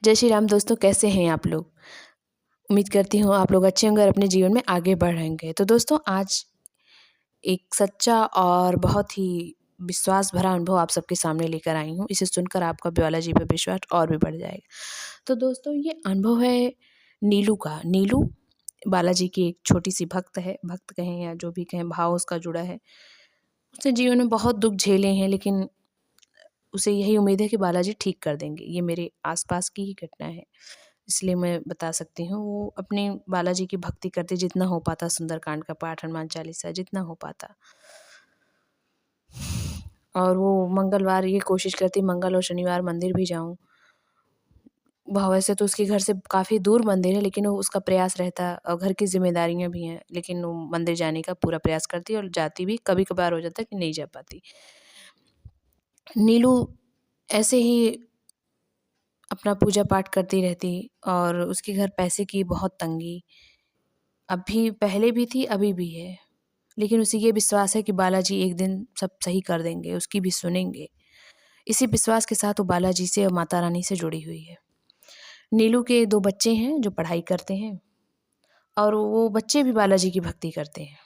जय श्री राम दोस्तों, कैसे हैं आप लोग? उम्मीद करती हूँ आप लोग अच्छे होंगे और अपने जीवन में आगे बढ़ेंगे। तो दोस्तों, आज एक सच्चा और बहुत ही विश्वास भरा अनुभव आप सबके सामने लेकर आई हूँ। इसे सुनकर आपका बालाजी पे विश्वास और भी बढ़ जाएगा। तो दोस्तों, ये अनुभव है नीलू का। नीलू बालाजी की एक छोटी-सी भक्त है, भक्त कहें या जो भी कहें, भाव उसका जुड़ा है। उसने जीवन में बहुत दुःख झेले हैं, लेकिन उसे यही उम्मीद है कि बालाजी ठीक कर देंगे। ये मेरे आस-पास की ही घटना है, इसलिए मैं बता सकती हूँ। वो अपने बालाजी की भक्ति करते, जितना हो पाता, सुंदरकांड का पाठ, हनुमान चालीसा, जितना हो पाता। और वो मंगलवार ये कोशिश करती, मंगल और शनिवार मंदिर भी जाऊँ। वह वैसे तो उसके घर से काफ़ी दूर मंदिर है, लेकिन वो उसका प्रयास रहता है और घर की ज़िम्मेदारियाँ भी हैं, लेकिन वो मंदिर जाने का पूरा प्रयास करती है और जाती भी। कभी-कभार हो जाता है कि नहीं जा पाती। नीलू ऐसे ही अपना पूजा पाठ करती रहती और उसके घर पैसे की बहुत तंगी अभी पहले भी थी, अभी भी है। लेकिन उसे ये विश्वास है कि बालाजी एक दिन सब सही कर देंगे, उसकी भी सुनेंगे। इसी विश्वास के साथ वो बालाजी से और माता रानी से जुड़ी हुई है। नीलू के 2 बच्चे हैं जो पढ़ाई करते हैं और वो बच्चे भी बालाजी की भक्ति करते हैं।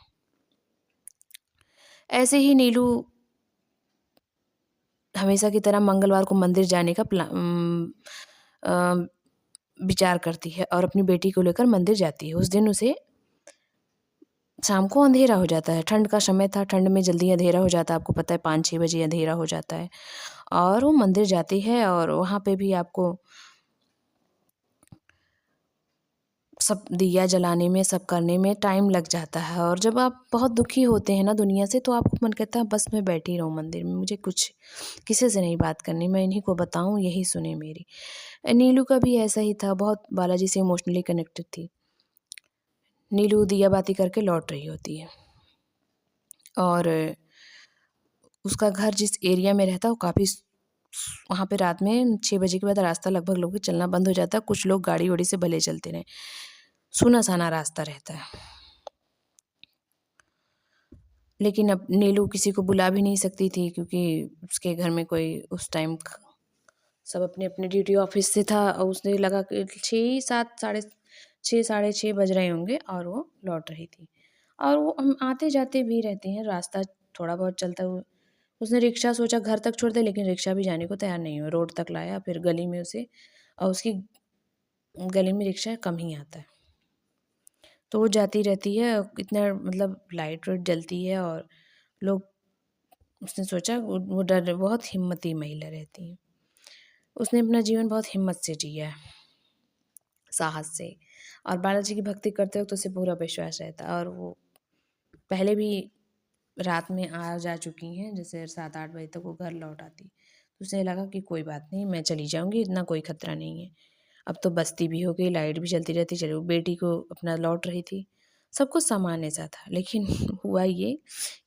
ऐसे ही नीलू हमेशा की तरह मंगलवार को मंदिर जाने का विचार करती है और अपनी बेटी को लेकर मंदिर जाती है। उस दिन उसे शाम को अंधेरा हो जाता है, ठंड का समय था, ठंड में जल्दी अंधेरा हो जाता है, आपको पता है 5-6 बजे अंधेरा हो जाता है। और वो मंदिर जाती है और वहाँ पे भी आपको सब दिया जलाने में, सब करने में टाइम लग जाता है। और जब आप बहुत दुखी होते हैं ना दुनिया से, तो आपको मन करता है बस मैं बैठी रहूँ मंदिर में, मुझे कुछ किसी से नहीं बात करनी, मैं इन्हीं को बताऊँ, यही सुने मेरी। नीलू का भी ऐसा ही था, बहुत बालाजी से इमोशनली कनेक्टेड थी। नीलू दिया बाती करके लौट रही होती है और उसका घर जिस एरिया में रहता है वो काफ़ी वहाँ पे रात में 6 बजे के बाद रास्ता लगभग लोगों का चलना बंद हो जाता है। कुछ लोग गाड़ी-वाड़ी से भले चलते रहें, सूना-साना रास्ता रहता है। लेकिन अब नीलू किसी को बुला भी नहीं सकती थी, क्योंकि उसके घर में कोई उस टाइम सब अपने-अपने ड्यूटी ऑफिस से था और उसने लगा कि 6 7 साढ़े 6 बज रहे होंगे और वो लौट रही थी। और वो हम आते-जाते भी रहते हैं, रास्ता थोड़ा बहुत चलता हुआ। उसने रिक्शा सोचा घर तक छोड़ दे, लेकिन रिक्शा भी जाने को तैयार नहीं हुआ। रोड तक लाया, फिर गली में उसे, और उसकी गली में रिक्शा कम ही आता है। तो वो जाती रहती है, इतना मतलब लाइट-वाइट जलती है और लोग, उसने सोचा वो डर बहुत हिम्मती महिला रहती है। उसने अपना जीवन बहुत हिम्मत से जिया है, साहस से। और बालाजी की भक्ति करते वक़्त उसे पूरा विश्वास रहता है और वो पहले भी रात में आ जा चुकी हैं, जैसे 7-8 बजे तक वो घर लौट आती। तो उसे लगा कि कोई बात नहीं, मैं चली जाऊँगी, इतना कोई खतरा नहीं है। अब तो बस्ती भी हो गई, लाइट भी चलती रहती, चलो बेटी को अपना लौट रही थी। सब कुछ सामान्य सा था, लेकिन हुआ ये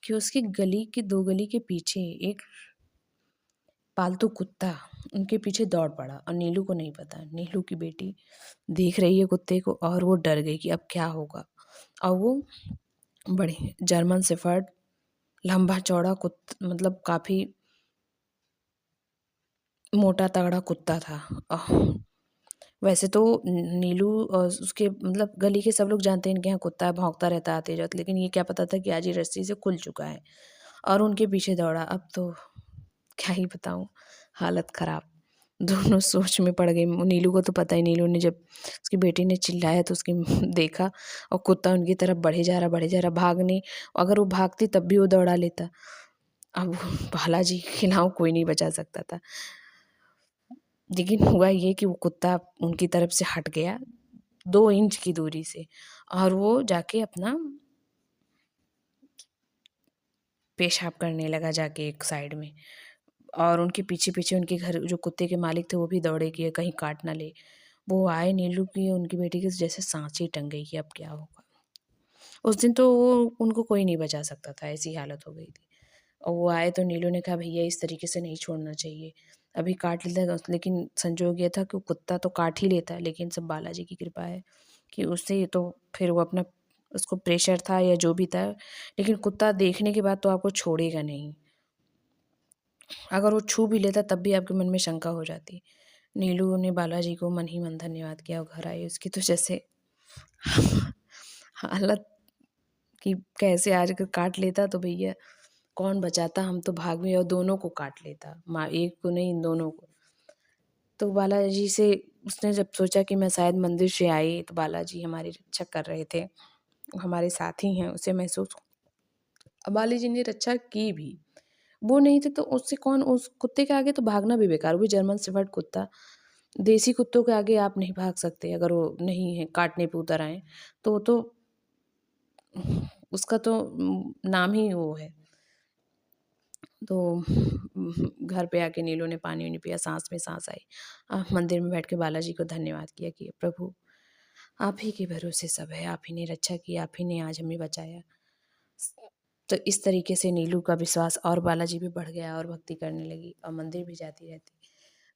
कि उसकी गली के 2 गली के पीछे एक पालतू कुत्ता उनके पीछे दौड़ पड़ा और नीलू को नहीं पता। नीलू की बेटी देख रही है कुत्ते को और वो डर गई कि अब क्या होगा। और वो बड़ी जर्मन शेफर्ड, लंबा चौड़ा मतलब काफ़ी मोटा तगड़ा कुत्ता था। वैसे तो नीलू और उसके मतलब गली के सब लोग जानते हैं इनके यहाँ कुत्ता है, भौंकता रहता है आते-जाते, लेकिन ये क्या पता था कि आज ये रस्सी से खुल चुका है और उनके पीछे दौड़ा। अब तो क्या ही बताऊँ, हालत ख़राब। दोनों सोच में पड़ गई। नीलू को तो पता ही, नीलू ने जब उसकी बेटी ने चिल्लाया तो उसकी देखा और कुत्ता उनकी तरफ बढ़े जा रहा, भागने, अगर वो भागती तब भी वो दौड़ा लेता। अब बालाजी के खिलाफ कोई नहीं बचा सकता था। लेकिन हुआ ये कि वो कुत्ता उनकी तरफ से हट गया 2 इंच की दूरी से और वो जाके अपना पेशाब करने लगा जाके एक साइड में। और उनके पीछे-पीछे उनके घर जो कुत्ते के मालिक थे वो भी दौड़े कि कहीं काट ना ले। वो आए, नीलू की उनकी बेटी की जैसे साँस ही टंग गई कि अब क्या होगा। उस दिन तो वो उनको कोई नहीं बचा सकता था, ऐसी हालत हो गई थी। और वो आए तो नीलू ने कहा भैया इस तरीके से नहीं छोड़ना चाहिए, अभी काट लेता। लेकिन संजोग ये था कि वो कुत्ता तो काट ही लेता, लेकिन सब बालाजी की कृपा है कि उससे तो फिर वो अपना, उसको प्रेशर था या जो भी था, लेकिन कुत्ता देखने के बाद तो आपको छोड़ेगा नहीं। अगर वो छू भी लेता तब भी आपके मन में शंका हो जाती। नीलू ने बालाजी को मन ही मन धन्यवाद किया और घर आई। उसकी तो जैसे हालत कि कैसे आज अगर काट लेता तो भैया कौन बचाता, हम तो भाग में और दोनों को काट लेता, माँ एक को नहीं इन दोनों को। तो बालाजी से उसने जब सोचा कि मैं शायद मंदिर से आई तो बालाजी हमारी रक्षा कर रहे थे, हमारे साथी हैं, उसे महसूस। अब बालाजी ने रक्षा की भी, वो नहीं थे तो उससे कौन, उस कुत्ते के आगे तो भागना भी बेकार, वो भी जर्मन शेफर्ड कुत्ता। देसी कुत्तों के आगे आप नहीं भाग सकते अगर वो नहीं है काटने पे उतर आए, तो वो तो उसका तो नाम ही वो है। तो घर पे आके नीलू ने पानी वानी पिया, सांस में सांस आई। मंदिर में बैठ के बालाजी को धन्यवाद किया कि प्रभु आप ही के भरोसे सब है, आप ही ने रक्षा की, आप ही ने आज हमें बचाया। तो इस तरीके से नीलू का विश्वास और बालाजी पे बढ़ गया और भक्ति करने लगी और मंदिर भी जाती रहती।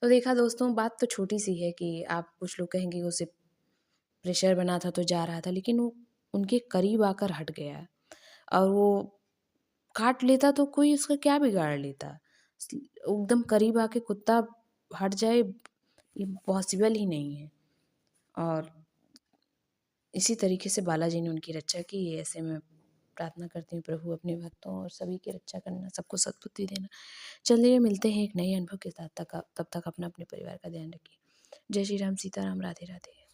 तो देखा दोस्तों, बात तो छोटी सी है कि आप कुछ लोग कहेंगे उसे प्रेशर बना था तो जा रहा था, लेकिन वो उनके करीब आकर हट गया और वो काट लेता तो कोई उसका क्या बिगाड़ लेता। एकदम करीब आके कुत्ता हट जाए, ये पॉसिबल ही नहीं है। और इसी तरीके से बालाजी ने उनकी रक्षा की। ऐसे में प्रार्थना करती हूँ प्रभु अपने भक्तों और सभी की रक्षा करना, सबको सद्बुद्धि देना। चलिए मिलते हैं एक नए अनुभव के साथ, तक तब तक अपना अपने परिवार का ध्यान रखिए। जय श्री राम, सीताराम, राधे राधे।